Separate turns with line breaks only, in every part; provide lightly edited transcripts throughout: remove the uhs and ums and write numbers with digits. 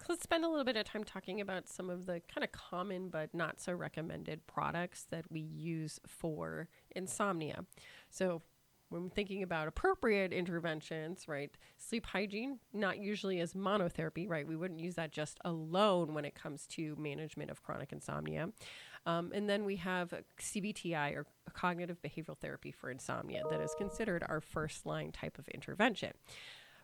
let's spend a little bit of time talking about some of the kind of common but not so recommended products that we use for insomnia. So when thinking about appropriate interventions, right, sleep hygiene, not usually as monotherapy, right? We wouldn't use that just alone when it comes to management of chronic insomnia. And then we have CBTI, or cognitive behavioral therapy for insomnia, that is considered our first line type of intervention.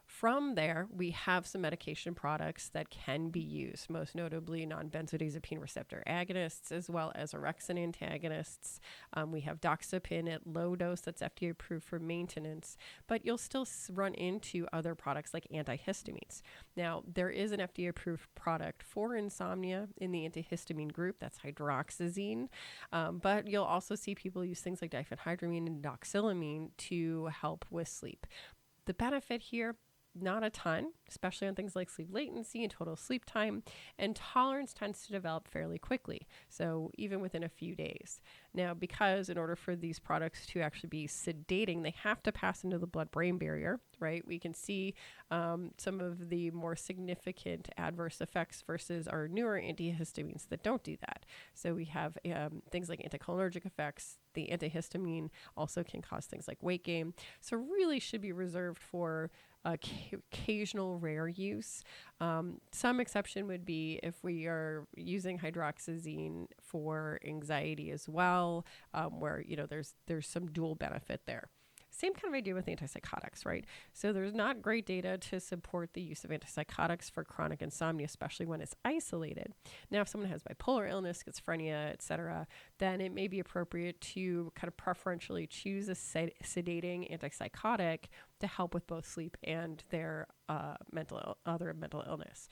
From there, we have some medication products that can be used, most notably non-benzodiazepine receptor agonists, as well as orexin antagonists. We have doxepin at low dose that's FDA approved for maintenance, but you'll still run into other products like antihistamines. Now, there is an FDA approved product for insomnia in the antihistamine group, that's hydroxyzine, but you'll also see people use things like diphenhydramine and doxylamine to help with sleep. The benefit here, not a ton, especially on things like sleep latency and total sleep time, and tolerance tends to develop fairly quickly, so even within a few days. Now, because in order for these products to actually be sedating, they have to pass into the blood-brain barrier, right? We can see some of the more significant adverse effects versus our newer antihistamines that don't do that. So we have things like anticholinergic effects. The antihistamine also can cause things like weight gain. So really should be reserved for occasional rare use. Some exception would be if we are using hydroxyzine for anxiety as well, where there's some dual benefit there. Same kind of idea with antipsychotics, right? So there's not great data to support the use of antipsychotics for chronic insomnia, especially when it's isolated. Now, if someone has bipolar illness, schizophrenia, etc., then it may be appropriate to kind of preferentially choose a sedating antipsychotic to help with both sleep and their other mental illness.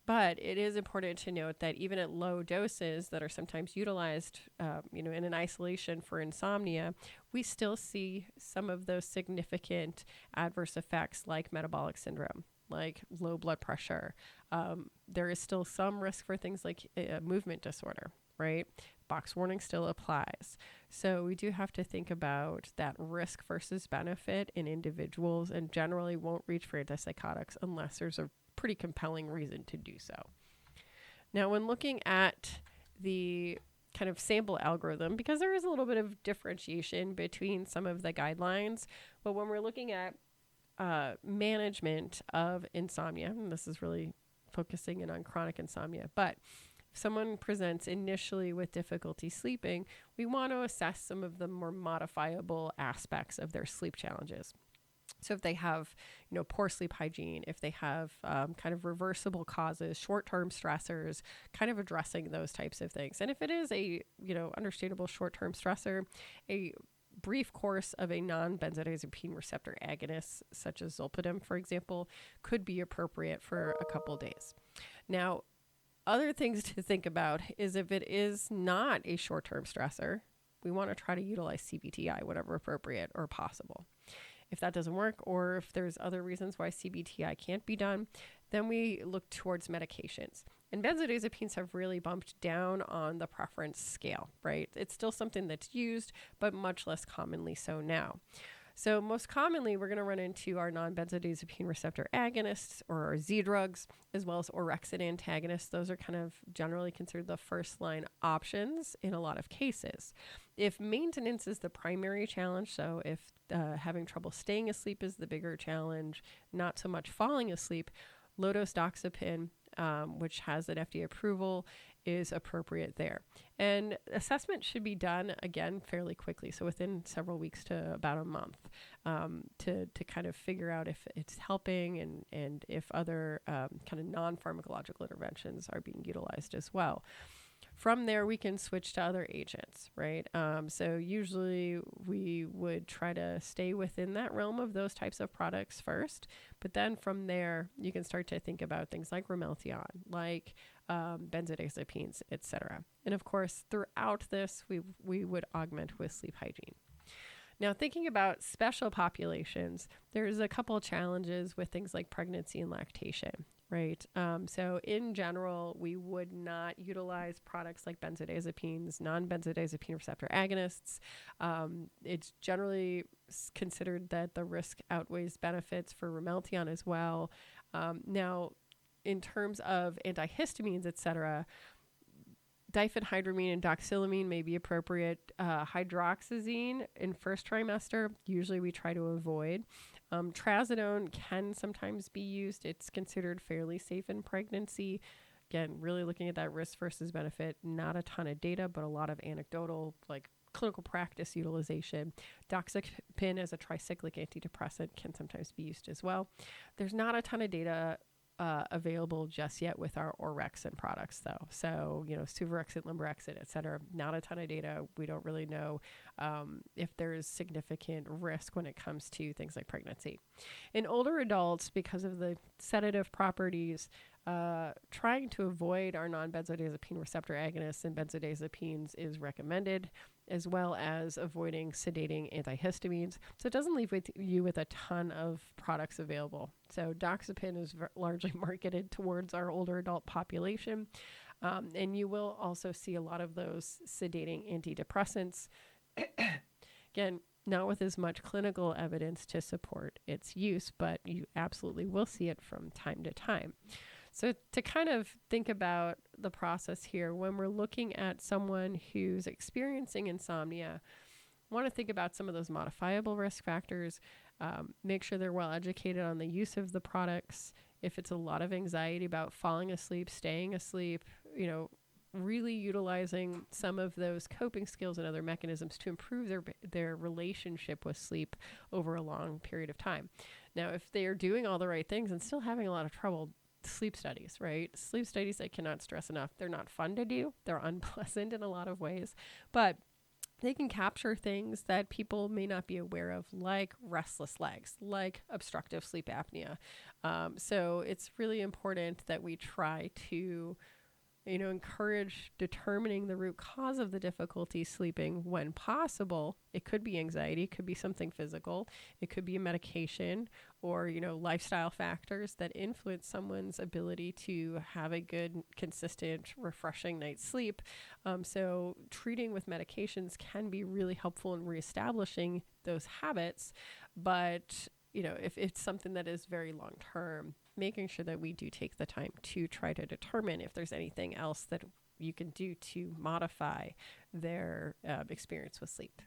But it is important to note that even at low doses that are sometimes utilized, in an isolation for insomnia, we still see some of those significant adverse effects like metabolic syndrome, like low blood pressure. There is still some risk for things like movement disorder, right? Box warning still applies. So we do have to think about that risk versus benefit in individuals, and generally won't reach for antipsychotics unless there's a pretty compelling reason to do so. Now, when looking at the kind of sample algorithm, because there is a little bit of differentiation between some of the guidelines, but when we're looking at management of insomnia, and this is really focusing in on chronic insomnia, but if someone presents initially with difficulty sleeping, we want to assess some of the more modifiable aspects of their sleep challenges. So if they have, poor sleep hygiene, if they have kind of reversible causes, short-term stressors, kind of addressing those types of things. And if it is a, understandable short-term stressor, a brief course of a non-benzodiazepine receptor agonist, such as zolpidem, for example, could be appropriate for a couple days. Now, other things to think about is if it is not a short-term stressor, we want to try to utilize CBTI, whatever appropriate or possible. If that doesn't work, or if there's other reasons why CBTI can't be done, then we look towards medications. And benzodiazepines have really bumped down on the preference scale, right? It's still something that's used, but much less commonly so now. So most commonly, we're going to run into our non-benzodiazepine receptor agonists, or our Z drugs, as well as orexin antagonists. Those are kind of generally considered the first line options in a lot of cases. If maintenance is the primary challenge, so if having trouble staying asleep is the bigger challenge, not so much falling asleep, low-dose doxepin, which has an FDA approval, is appropriate there. And assessment should be done, again, fairly quickly, so within several weeks to about a month, to kind of figure out if it's helping and if other kind of non-pharmacological interventions are being utilized as well. From there, we can switch to other agents, right? So usually we would try to stay within that realm of those types of products first, but then from there, you can start to think about things like Ramelteon, like benzodiazepines, etc. And of course, throughout this, we would augment with sleep hygiene. Now, thinking about special populations, there's a couple of challenges with things like pregnancy and lactation, right? So in general, we would not utilize products like benzodiazepines, non-benzodiazepine receptor agonists. It's generally considered that the risk outweighs benefits for Ramelteon as well. Now, in terms of antihistamines, etc., diphenhydramine and doxylamine may be appropriate. Hydroxyzine in first trimester, usually we try to avoid. Trazodone can sometimes be used. It's considered fairly safe in pregnancy. Again, really looking at that risk versus benefit, not a ton of data, but a lot of anecdotal, like clinical practice utilization. Doxepin as a tricyclic antidepressant can sometimes be used as well. There's not a ton of data available just yet with our orexin products, though. So, suvorexant, limborexant, et cetera, not a ton of data. We don't really know if there's significant risk when it comes to things like pregnancy. In older adults, because of the sedative properties, trying to avoid our non-benzodiazepine receptor agonists and benzodiazepines is recommended, as well as avoiding sedating antihistamines. So it doesn't leave you with a ton of products available. So doxepin is largely marketed towards our older adult population. And you will also see a lot of those sedating antidepressants. Again, not with as much clinical evidence to support its use, but you absolutely will see it from time to time. So to kind of think about the process here, when we're looking at someone who's experiencing insomnia, want to think about some of those modifiable risk factors, make sure they're well educated on the use of the products. If it's a lot of anxiety about falling asleep, staying asleep, really utilizing some of those coping skills and other mechanisms to improve their relationship with sleep over a long period of time. Now, if they are doing all the right things and still having a lot of trouble, sleep studies, right? Sleep studies, I cannot stress enough. They're not fun to do. They're unpleasant in a lot of ways, but they can capture things that people may not be aware of, like restless legs, like obstructive sleep apnea. So it's really important that we try to encourage determining the root cause of the difficulty sleeping when possible. It could be anxiety, it could be something physical, it could be a medication or, lifestyle factors that influence someone's ability to have a good, consistent, refreshing night's sleep. So treating with medications can be really helpful in reestablishing those habits. But, if it's something that is very long term, making sure that we do take the time to try to determine if there's anything else that you can do to modify their experience with sleep.